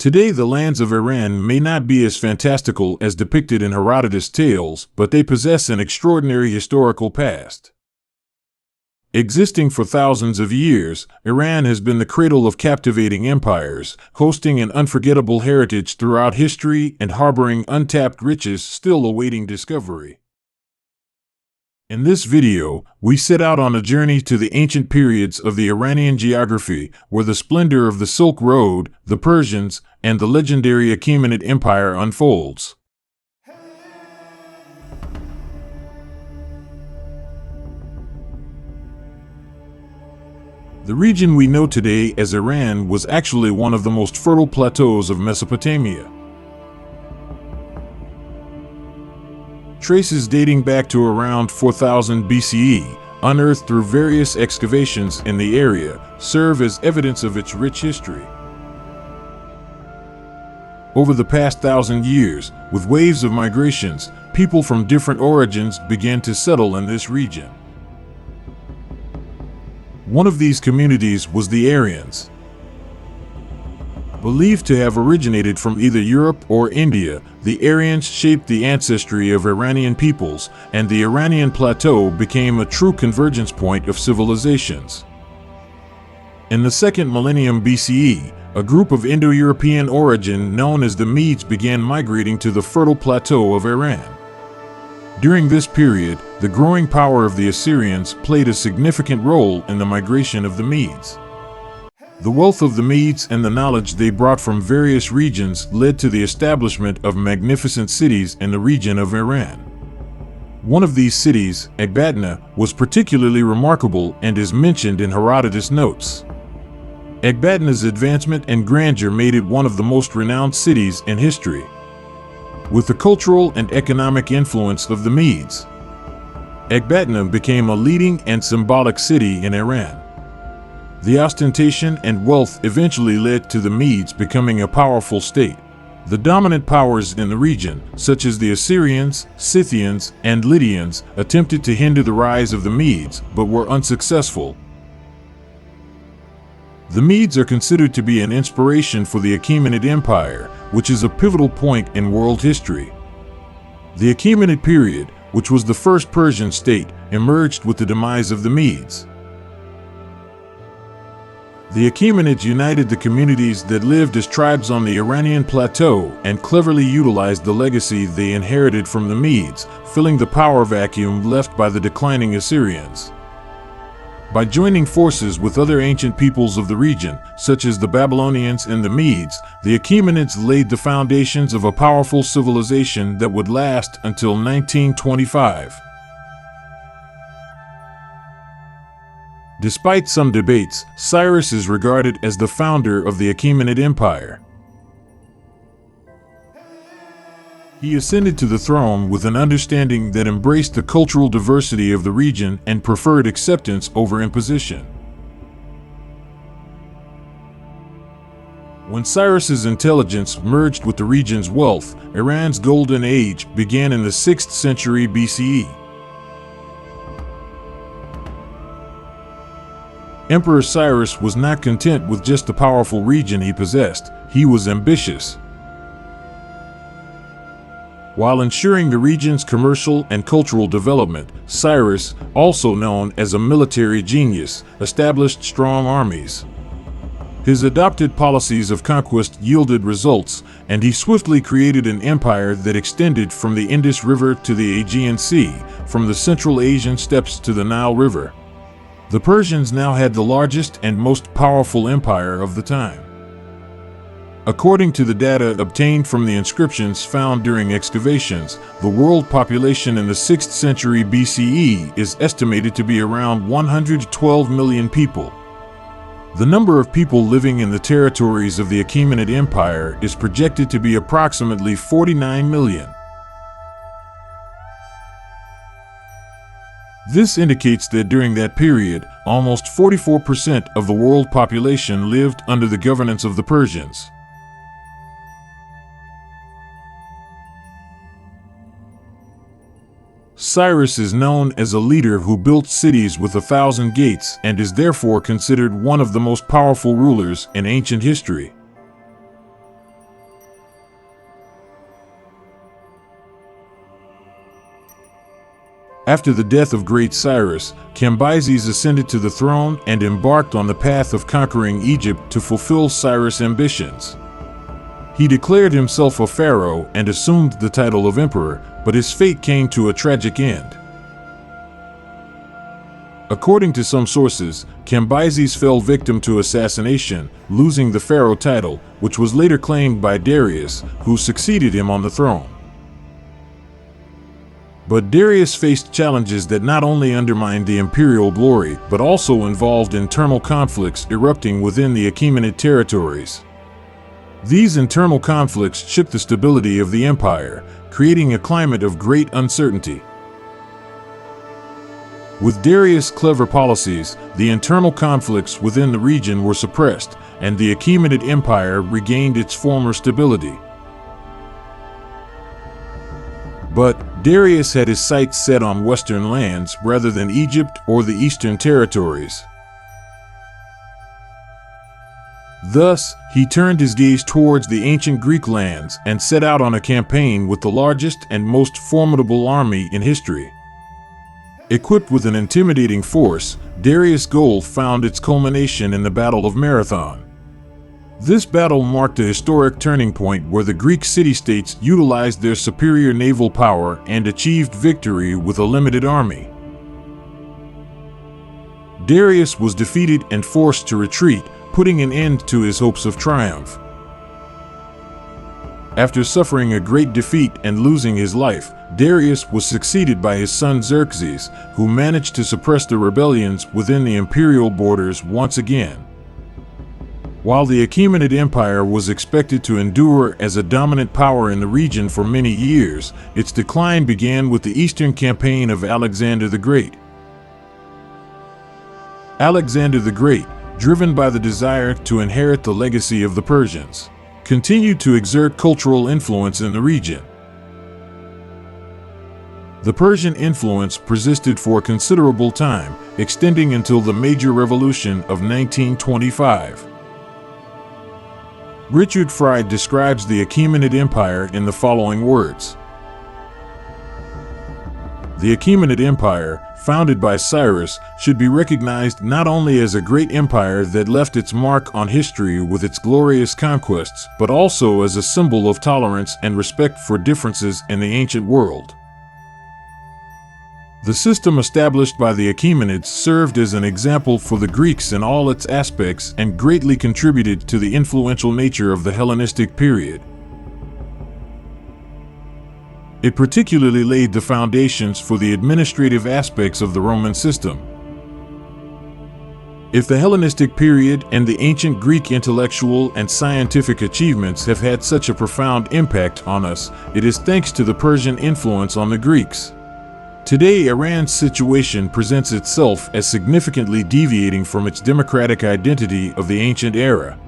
Today, the lands of Iran may not be as fantastical as depicted in Herodotus' tales, but they possess an extraordinary historical past. Existing for thousands of years, Iran has been the cradle of captivating empires, hosting an unforgettable heritage throughout history and harboring untapped riches still awaiting discovery. In this video, we set out on a journey to the ancient periods of the Iranian geography, where the splendor of the Silk Road, the Persians, and the legendary Achaemenid Empire unfolds. The region we know today as Iran was actually one of the most fertile plateaus of Mesopotamia. Traces dating back to around 4000 BCE, unearthed through various excavations in the area, serve as evidence of its rich history. Over the past 1,000 years, with waves of migrations, people from different origins began to settle in this region. One of these communities was the Aryans. Believed to have originated from either Europe or India, the Aryans shaped the ancestry of Iranian peoples, and the Iranian plateau became a true convergence point of civilizations. In the 2nd millennium BCE, a group of Indo-European origin known as the Medes began migrating to the fertile plateau of Iran. During this period, the growing power of the Assyrians played a significant role in the migration of the Medes. The wealth of the Medes and the knowledge they brought from various regions led to the establishment of magnificent cities in the region of Iran. One of these cities, Ecbatana, was particularly remarkable and is mentioned in Herodotus' notes. Ecbatana's advancement and grandeur made it one of the most renowned cities in history. With the cultural and economic influence of the Medes, Ecbatana became a leading and symbolic city in Iran. The ostentation and wealth eventually led to the Medes becoming a powerful state. The dominant powers in the region, such as the Assyrians, Scythians, and Lydians, attempted to hinder the rise of the Medes, but were unsuccessful. The Medes are considered to be an inspiration for the Achaemenid Empire, which is a pivotal point in world history. The Achaemenid period, which was the first Persian state, emerged with the demise of the Medes. The Achaemenids united the communities that lived as tribes on the Iranian plateau and cleverly utilized the legacy they inherited from the Medes, filling the power vacuum left by the declining Assyrians. By joining forces with other ancient peoples of the region, such as the Babylonians and the Medes, the Achaemenids laid the foundations of a powerful civilization that would last until 1925. Despite some debates, Cyrus is regarded as the founder of the Achaemenid Empire. He ascended to the throne with an understanding that embraced the cultural diversity of the region and preferred acceptance over imposition. When Cyrus's intelligence merged with the region's wealth, Iran's golden age began in the 6th century BCE. Emperor Cyrus was not content with just the powerful region he possessed. He was ambitious. While ensuring the region's commercial and cultural development, Cyrus, also known as a military genius, established strong armies. His adopted policies of conquest yielded results, and he swiftly created an empire that extended from the Indus River to the Aegean Sea, from the Central Asian steppes to the Nile River. The Persians now had the largest and most powerful empire of the time. According to the data obtained from the inscriptions found during excavations, the world population in the 6th century BCE is estimated to be around 112 million people. The number of people living in the territories of the Achaemenid Empire is projected to be approximately 49 million. This indicates that during that period, almost 44% of the world population lived under the governance of the Persians. Cyrus is known as a leader who built cities with 1,000 gates and is therefore considered one of the most powerful rulers in ancient history. After the death of great Cyrus, Cambyses ascended to the throne and embarked on the path of conquering Egypt to fulfill Cyrus' ambitions. He declared himself a pharaoh and assumed the title of emperor, but his fate came to a tragic end. According to some sources, Cambyses fell victim to assassination, losing the pharaoh title, which was later claimed by Darius, who succeeded him on the throne. But Darius faced challenges that not only undermined the imperial glory, but also involved internal conflicts erupting within the Achaemenid territories. These internal conflicts shook the stability of the empire, creating a climate of great uncertainty. With Darius' clever policies, the internal conflicts within the region were suppressed, and the Achaemenid Empire regained its former stability. But Darius had his sights set on western lands rather than Egypt or the eastern territories. Thus, he turned his gaze towards the ancient Greek lands and set out on a campaign with the largest and most formidable army in history. Equipped with an intimidating force, Darius' goal found its culmination in the Battle of Marathon. This battle marked a historic turning point where the Greek city-states utilized their superior naval power and achieved victory with a limited army. Darius was defeated and forced to retreat, putting an end to his hopes of triumph. After suffering a great defeat and losing his life, Darius was succeeded by his son Xerxes, who managed to suppress the rebellions within the imperial borders once again. While the Achaemenid Empire was expected to endure as a dominant power in the region for many years, its decline began with the Eastern campaign of Alexander the Great. Alexander the Great, driven by the desire to inherit the legacy of the Persians, continued to exert cultural influence in the region. The Persian influence persisted for a considerable time, extending until the Major Revolution of 1925. Richard Fry describes the Achaemenid Empire in the following words. The Achaemenid Empire, founded by Cyrus, should be recognized not only as a great empire that left its mark on history with its glorious conquests, but also as a symbol of tolerance and respect for differences in the ancient world. The system established by the Achaemenids served as an example for the Greeks in all its aspects and greatly contributed to the influential nature of the Hellenistic period. It particularly laid the foundations for the administrative aspects of the Roman system. If the Hellenistic period and the ancient Greek intellectual and scientific achievements have had such a profound impact on us, it is thanks to the Persian influence on the Greeks. Today, Iran's situation presents itself as significantly deviating from its democratic identity of the ancient era.